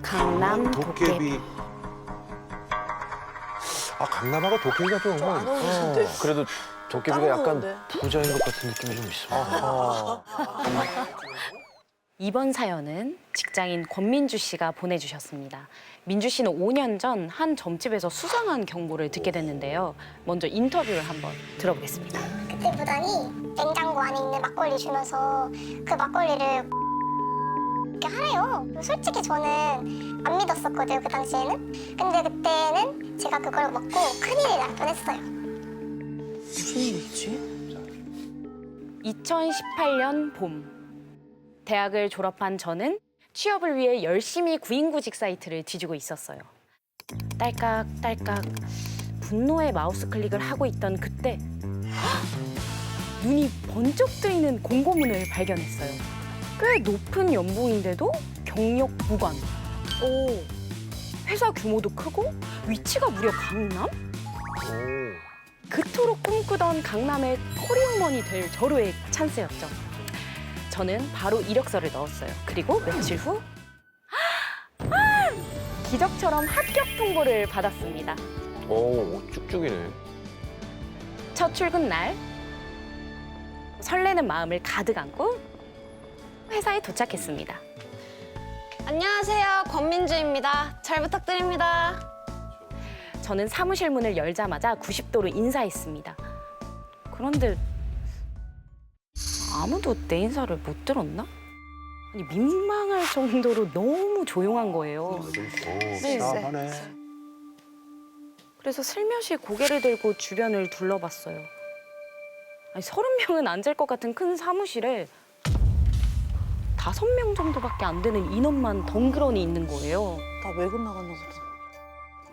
강남 도깨비. 아, 강남하고 도깨비가 좀. 그래도 도깨비가 따로 약간 노는데. 부자인 것 같은 느낌이 좀 있어. 이번 사연은 직장인 권민주 씨가 보내주셨습니다. 민주 씨는 5년 전 한 점집에서 수상한 경보를 듣게 됐는데요. 먼저 인터뷰를 한번 들어보겠습니다. 그때 무단히 냉장고 안에 있는 막걸리 주면서 그 막걸리를 이렇게 하래요. 솔직히 저는 안 믿었었거든요, 그 당시에는. 근데 그때는 제가 그걸 먹고 큰일이 날 뻔했어요. 무슨 일이지? 2018년 봄. 대학을 졸업한 저는 취업을 위해 열심히 구인구직 사이트를 뒤지고 있었어요. 딸깍딸깍 분노의 마우스 클릭을 하고 있던 그때 눈이 번쩍 뜨이는 공고문을 발견했어요. 꽤 높은 연봉인데도 경력 무관. 오, 회사 규모도 크고 위치가 무려 강남? 그토록 꿈꾸던 강남의 커리어먼이 될 저로의 찬스였죠. 저는 바로 이력서를 넣었어요. 그리고 며칠 후 기적처럼 합격 통보를 받았습니다. 오, 쭉쭉이네. 첫 출근 날 설레는 마음을 가득 안고 회사에 도착했습니다. 안녕하세요, 권민주입니다. 잘 부탁드립니다. 저는 사무실 문을 열자마자 90도로 인사했습니다. 그런데 아무도 내 인사를 못 들었나? 아니, 민망할 정도로 너무 조용한 거예요. 네. 싸하네. 그래서 슬며시 고개를 들고 주변을 둘러봤어요. 아니, 30명은 앉을 것 같은 큰 사무실에 5명 정도밖에 안 되는 인원만 덩그러니 있는 거예요. 나 외근 나갔나 보다.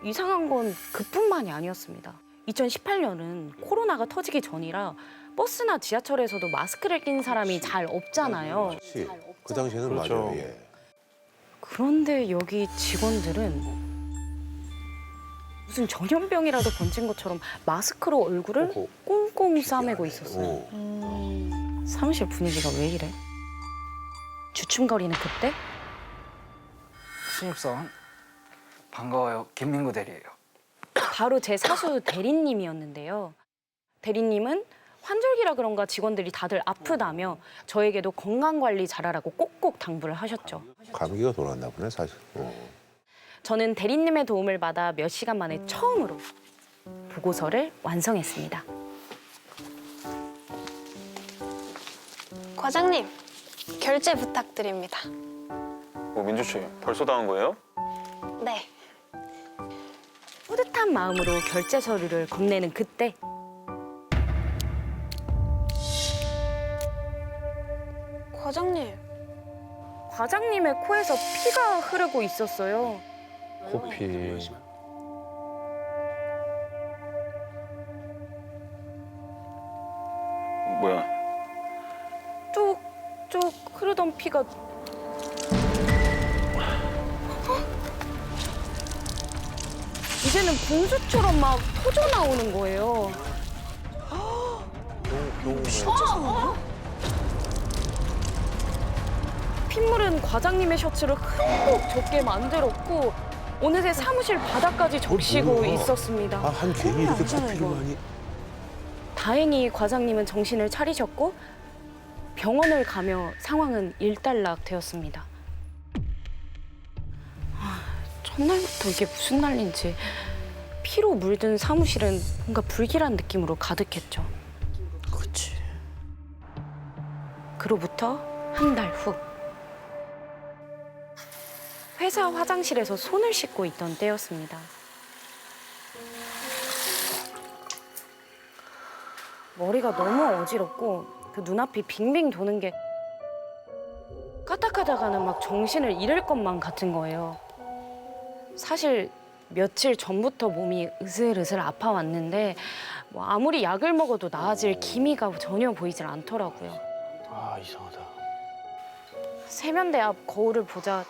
이상한 건 그뿐만이 아니었습니다. 2018년은 코로나가 터지기 전이라 버스나 지하철에서도 마스크를 낀 사람이 잘 없잖아요. 그렇지. 그 당시에는 그렇죠. 맞아요. 예. 그런데 여기 직원들은 무슨 전염병이라도 번진 것처럼 마스크로 얼굴을 어허. 꽁꽁 싸매고 있었어요. 오. 사무실 분위기가 왜 이래? 주춤거리는 그때 신입사원 반가워요. 김민구 대리예요. 바로 제 사수 대리님이었는데요. 대리님은 환절기라 그런가 직원들이 다들 아프다며 저에게도 건강관리 잘하라고 꼭꼭 당부를 하셨죠. 감기가 돌았나 보네, 사실. 저는 대리님의 도움을 받아 몇 시간 만에 처음으로 보고서를 완성했습니다. 과장님, 결제 부탁드립니다. 민주 씨, 벌써 다 한 거예요? 네. 뿌듯한 마음으로 결제 서류를 건네는 그때 과장님, 과장님의 코에서 피가 흐르고 있었어요. 코피. 뭐야? 쭉쭉 흐르던 피가 이제는 분수처럼 막 터져 나오는 거예요. 핏물은 과장님의 셔츠를 흠뻑 젖게 만들었고 어느새 사무실 바닥까지 적시고 뭐야? 있었습니다. 아, 한 괜히 이렇게 커피를 많이. 다행히 과장님은 정신을 차리셨고 병원을 가며 상황은 일단락되었습니다. 첫날부터 이게 무슨 난리인지 피로 물든 사무실은 뭔가 불길한 느낌으로 가득했죠. 그렇지. 그로부터 한 달 후. 회사 화장실에서 손을 씻고 있던 때였습니다. 머리가 너무 어지럽고 그 눈앞이 빙빙 도는 게 까딱하다가는 막 정신을 잃을 것만 같은 거예요. 사실 며칠 전부터 몸이 으슬으슬 아파왔는데 뭐 아무리 약을 먹어도 나아질 기미가 전혀 보이질 않더라고요. 아, 이상하다. 세면대 앞 거울을 보자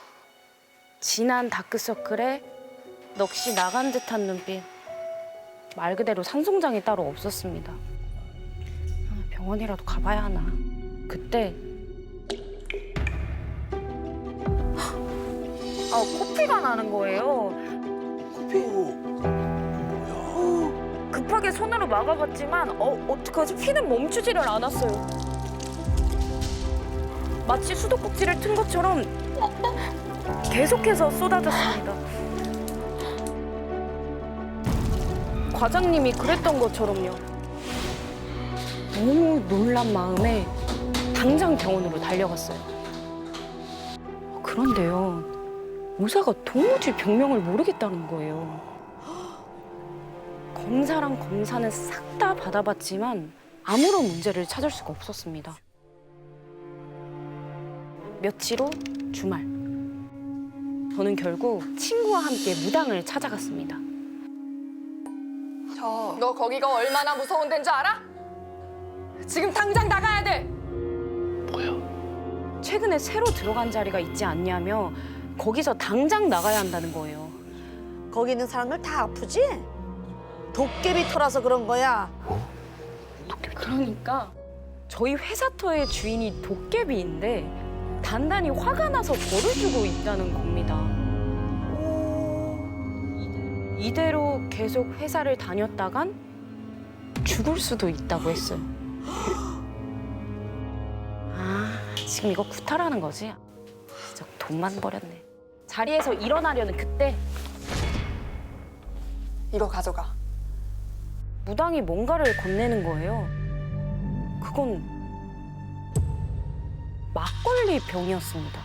진한 다크서클에 넋이 나간 듯한 눈빛. 말 그대로 산송장이 따로 없었습니다. 병원이라도 가봐야 하나. 그때 코피가 나는 거예요. 급하게 손으로 막아봤지만 어떡하지? 피는 멈추지를 않았어요. 마치 수도꼭지를 튼 것처럼 계속해서 쏟아졌습니다. 과장님이 그랬던 것처럼요. 너무 놀란 마음에 당장 병원으로 달려갔어요. 그런데요, 의사가 도무지 병명을 모르겠다는 거예요. 검사랑 검사는 싹 다 받아봤지만 아무런 문제를 찾을 수가 없었습니다. 며칠 후 주말, 저는 결국 친구와 함께 무당을 찾아갔습니다. 너 거기가 얼마나 무서운 데인 줄 알아? 지금 당장 나가야 돼. 뭐야? 최근에 새로 들어간 자리가 있지 않냐며 거기서 당장 나가야 한다는 거예요. 거기 있는 사람들 다 아프지? 도깨비 터라서 그런 거야. 그러니까 저희 회사 터의 주인이 도깨비인데 단단히 화가 나서 벌을 주고 있다는 겁니다. 이대로 계속 회사를 다녔다간 죽을 수도 있다고 했어요. 지금 이거 구타라는 거지? 진짜 돈만 버렸네. 자리에서 일어나려는 그때 이거 가져가. 무당이 뭔가를 건네는 거예요. 그건 막걸리 병이었습니다.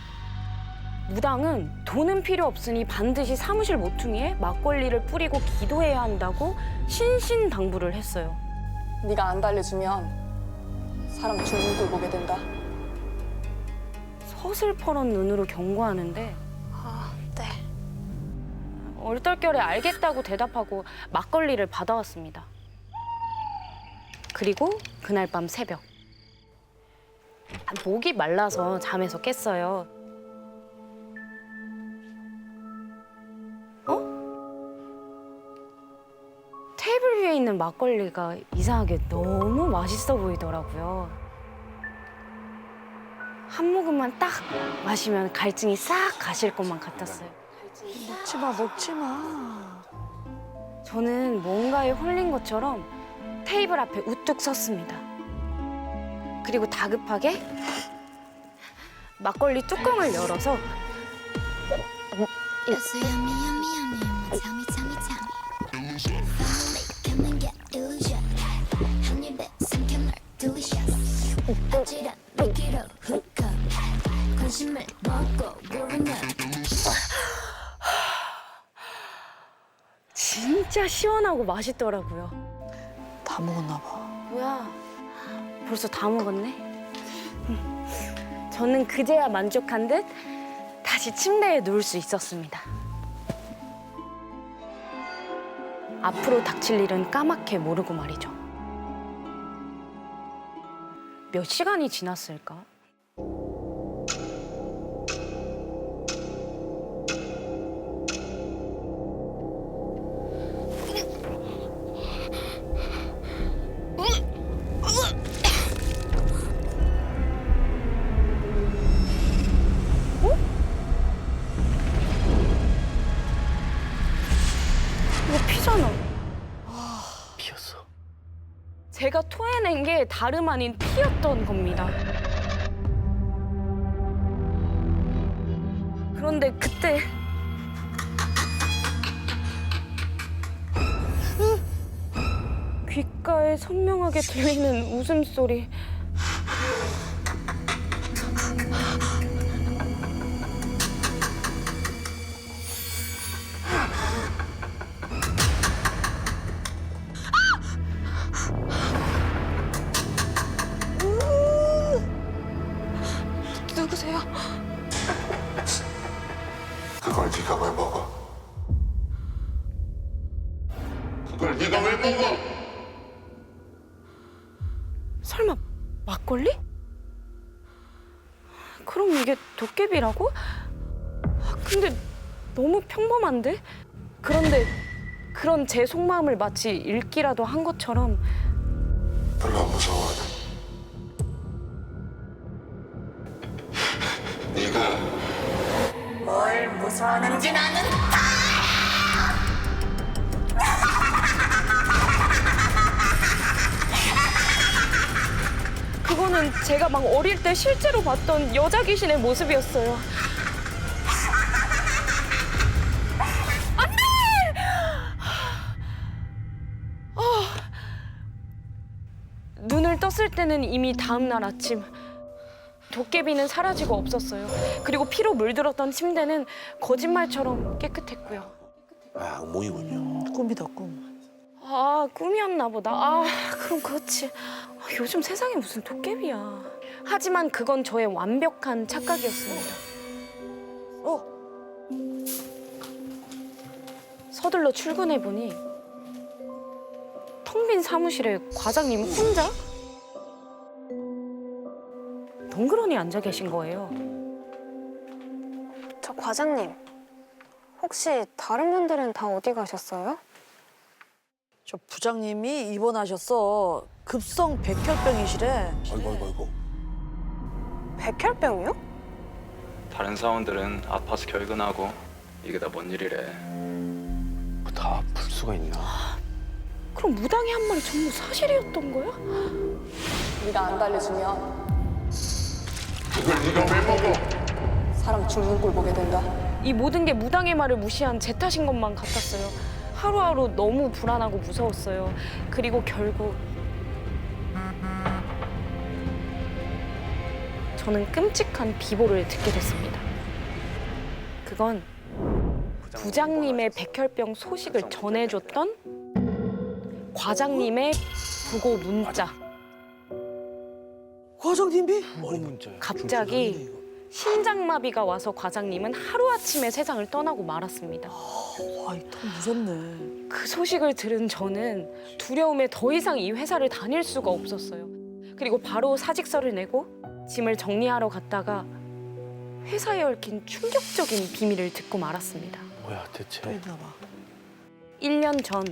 무당은 돈은 필요 없으니 반드시 사무실 모퉁이에 막걸리를 뿌리고 기도해야 한다고 신신당부를 했어요. 네가 안 달래주면 사람 죽는 꼴 보게 된다. 서슬퍼런 눈으로 경고하는데 네. 얼떨결에 알겠다고 대답하고 막걸리를 받아왔습니다. 그리고 그날 밤 새벽, 목이 말라서 잠에서 깼어요. 테이블 위에 있는 막걸리가 이상하게 너무 맛있어 보이더라고요. 한 모금만 딱 마시면 갈증이 싹 가실 것만 같았어요. 먹지 마, 먹지 마. 저는 뭔가에 홀린 것처럼 테이블 앞에 우뚝 섰습니다. 그리고 다급하게 막걸리 뚜껑을 열어서 진짜 시원하고 맛있더라고요. 다 먹었나 봐. 뭐야, 벌써 다 먹었네? 저는 그제야 만족한 듯 다시 침대에 누울 수 있었습니다. 앞으로 닥칠 일은 까맣게 모르고 말이죠. 몇 시간이 지났을까? 이거 피잖아. 피었어. 제가 토해낸 게 다름 아닌 피였던 겁니다. 그런데 그때 귓가에 선명하게 들리는 웃음소리. 누구세요? 그걸 네가 왜 먹어? 그걸 네가 왜 먹어? 설마 막걸리? 그럼 이게 도깨비라고? 근데 너무 평범한데? 그런데 그런 제 속마음을 마치 읽기라도 한 것처럼 별로 안 무서워. 네가 뭘 무서워. 나서는지 나는 그거는 제가 막 어릴 때 실제로 봤던 여자 귀신의 모습이었어요. 눈을 떴을 때는 이미 다음 날 아침. 도깨비는 사라지고 없었어요. 그리고 피로 물들었던 침대는 거짓말처럼 깨끗했고요. 아, 악몽이군요. 꿈이다 꿈. 아, 꿈이었나 보다. 아, 그럼 그렇지. 요즘 세상에 무슨 도깨비야. 하지만 그건 저의 완벽한 착각이었습니다. 서둘러 출근해보니 텅 빈 사무실에 과장님 혼자 덩그러니 앉아 계신 거예요. 저 과장님, 혹시 다른 분들은 다 어디 가셨어요? 저 부장님이 입원하셨어. 급성 백혈병이시래. 아이고. 백혈병이요? 다른 사원들은 아파서 결근하고 이게 다 뭔 일이래. 다 아플 수가 있나? 그럼 무당이 한 말이 전부 사실이었던 거야? 네가 안 달래주면 그걸 네가 왜 먹어? 사람 죽는 꼴 보게 된다. 이 모든 게 무당의 말을 무시한 제 탓인 것만 같았어요. 하루하루 너무 불안하고 무서웠어요. 그리고 결국 저는 끔찍한 비보를 듣게 됐습니다. 그건 부장님의 백혈병 소식을 전해줬던 과장님의 부고 문자. 과장님이? 머리 문자야. 갑자기 심장마비가 와서 과장님은 하루아침에 세상을 떠나고 말았습니다. 와, 이 통 무섭네. 그 소식을 들은 저는 두려움에 더 이상 이 회사를 다닐 수가 없었어요. 그리고 바로 사직서를 내고 짐을 정리하러 갔다가 회사에 얽힌 충격적인 비밀을 듣고 말았습니다. 뭐야 대체? 또 있나 봐. 1년 전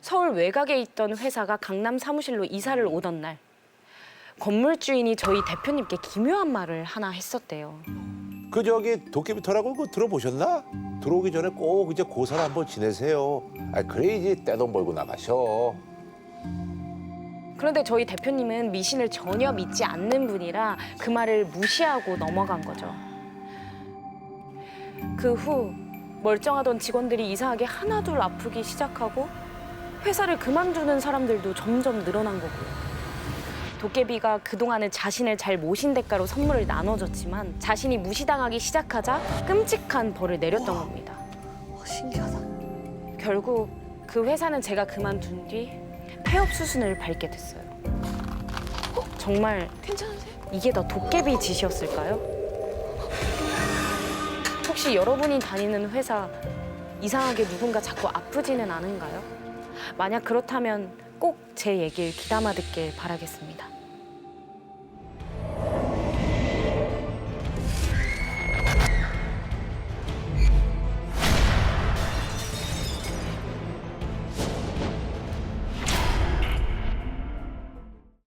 서울 외곽에 있던 회사가 강남 사무실로 이사를 오던 날 건물 주인이 저희 대표님께 기묘한 말을 하나 했었대요. 그 저기 도깨비 터라고 그거 들어보셨나? 들어오기 전에 꼭 이제 고사를 한번 지내세요. 아 그래야지 떼돈 벌고 나가셔. 그런데 저희 대표님은 미신을 전혀 믿지 않는 분이라 그 말을 무시하고 넘어간 거죠. 그 후 멀쩡하던 직원들이 이상하게 하나둘 아프기 시작하고 회사를 그만두는 사람들도 점점 늘어난 거고요. 도깨비가 그동안은 자신을 잘 모신 대가로 선물을 나눠줬지만 자신이 무시당하기 시작하자 끔찍한 벌을 내렸던 겁니다. 신기하다. 결국 그 회사는 제가 그만둔 뒤 폐업 수순을 밟게 됐어요. 정말 괜찮으세요? 이게 다 도깨비 짓이었을까요? 혹시 여러분이 다니는 회사 이상하게 누군가 자꾸 아프지는 않은가요? 만약 그렇다면 꼭 제 얘기를 귀담아 듣길 바라겠습니다.